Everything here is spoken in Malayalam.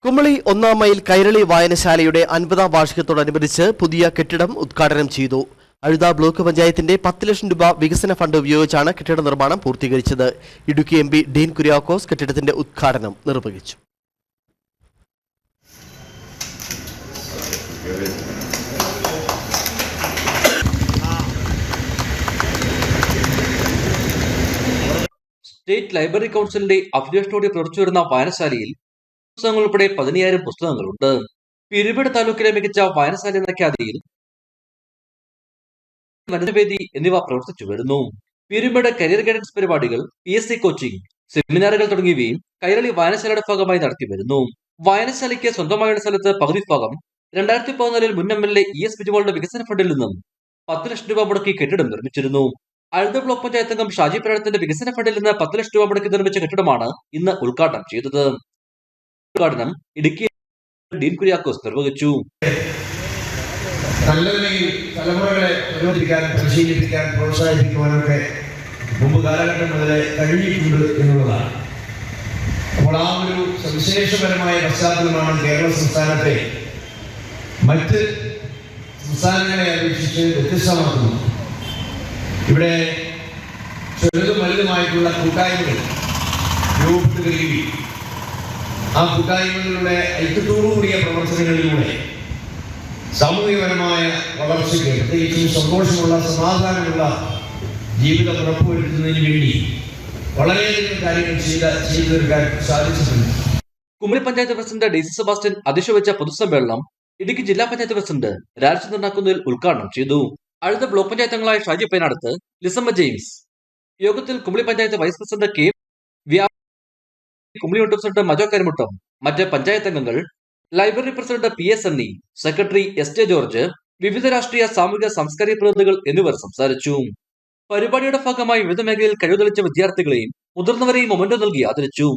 കുമളി 1-ാം മൈൽ കൈരളി വായനശാലയുടെ 50-ാം വാർഷികത്തോടനുബന്ധിച്ച് പുതിയ കെട്ടിടം ഉദ്ഘാടനം ചെയ്തു. അഴുത ബ്ലോക്ക് പഞ്ചായത്തിന്റെ 10 ലക്ഷം രൂപ വികസന ഫണ്ട് ഉപയോഗിച്ചാണ് കെട്ടിട നിർമ്മാണം പൂർത്തീകരിച്ചത്. ഇടുക്കി എം.പി. ഡീൻ കുര്യാക്കോസ് കെട്ടിടത്തിന്റെ ഉദ്ഘാടനം നിർവഹിച്ചു. സ്റ്റേറ്റ് ലൈബ്രറി കൗൺസിലിന്റെ അഭിലാഷത്തോടെ പ്രവർത്തിച്ചു വായനശാലയിൽ പുസ്തകങ്ങൾ ഉൾപ്പെടെ 15,000 പുസ്തകങ്ങളുണ്ട്. പിരമിഡ് താലൂക്കിലെ മികച്ച വായനശാല എന്ന ഖ്യാതിയിൽ വനിതാവേദി എന്നിവ പ്രവർത്തിച്ചു വരുന്നു. പിരമിഡ് കരിയർ ഗൈഡൻസ് പരിപാടികൾ, PSC കോച്ചിംഗ്, സെമിനാറുകൾ തുടങ്ങിയവയും കൈരളി വായനശാലയുടെ ഭാഗമായി നടത്തി വരുന്നു. വായനശാലയ്ക്ക് സ്വന്തമായുള്ള സ്ഥലത്ത് പകുതി ഭാഗം 2014 മുൻ MLA ES ബിജുമോളുടെ വികസന ഫണ്ടിൽ നിന്നും 10 ലക്ഷം രൂപ മുടക്കി കെട്ടിടം നിർമ്മിച്ചിരുന്നു. അഴുത ബ്ലോക്ക് പഞ്ചായത്ത് അംഗം ഷാജി പ്രയാണത്തിന്റെ വികസന ഫണ്ടിൽ നിന്ന് 10 ലക്ഷം രൂപ മുടക്കി നിർമ്മിച്ച കെട്ടിടമാണ് ഇന്ന് ഉദ്ഘാടനം ചെയ്തത്. ഉദ്ഘാടനം ഇടുക്കി ഡീൻ കുര്യാക്കോസ് നിർവഹിച്ചു. നല്ലതിനെങ്കിൽ തലമുറകളെ പ്രചോദിപ്പിക്കാനും പരിശീലിപ്പിക്കാനും പ്രോത്സാഹിപ്പിക്കുവാനൊക്കെ മുമ്പ് കാലഘട്ടം മുതലേ കഴിഞ്ഞിട്ടുണ്ട് എന്നുള്ളതാണ്. അപ്പോൾ ആ ഒരു സവിശേഷപരമായ പശ്ചാത്തലമാണ് കേരള സംസ്ഥാനത്തെ മറ്റ് സംസ്ഥാനങ്ങളെ അപേക്ഷിച്ച് വ്യത്യസ്തമാക്കുന്നത്. ഇവിടെ ചെറുതും വലുതുമായിട്ടുള്ള കൂട്ടായ്മകൾ രൂപപ്പെട്ട് വരികയും ആ കൂട്ടായ്മകളുടെ ഐക്യത്തോടുകൂടിയ പ്രവർത്തനങ്ങളിലൂടെ സാമൂഹികപരമായ വളർച്ചയ്ക്ക്, പ്രത്യേകിച്ചും സന്തോഷമുള്ള സമാധാനമുള്ള ജീവിതം ഉറപ്പുവരുത്തുന്നതിന് വേണ്ടി വളരെയധികം കാര്യങ്ങൾ ചെയ്തു തീർക്കാൻ സാധിച്ചിട്ടുണ്ട്. Kumily panchayat president DC. Sebastian അധ്യക്ഷത വഹിച്ച പൊതുസമ്മേളനം ഇടുക്കി ജില്ലാ പഞ്ചായത്ത് പ്രസിഡന്റ് രാജചന്ദ്രൻ ആക്കുന്നിൽ ഉദ്ഘാടനം ചെയ്തു. അഴുത ബ്ലോക്ക് പഞ്ചായത്ത് അംഗങ്ങളായ ഷാജി പൈനാടത്ത്, ലിസമ്മ ജെയിംസ്. യോഗത്തിൽ Kumily panchayat vice president K. Kumily unit president Majo Karimuttam, മറ്റ് പഞ്ചായത്ത് അംഗങ്ങൾ, library president PS Sunny, secretary SJ George, വിവിധ രാഷ്ട്രീയ, സാമൂഹിക, സാംസ്കാരിക പ്രതിനിധികൾ എന്നിവർ സംസാരിച്ചു. പരിപാടിയുടെ ഭാഗമായി വിവിധ മേഖലയിൽ കഴിവ് തെളിയിച്ച വിദ്യാർത്ഥികളെയും മുതിർന്നവരെയും മൊമെന്റോ നൽകി ആദരിച്ചു.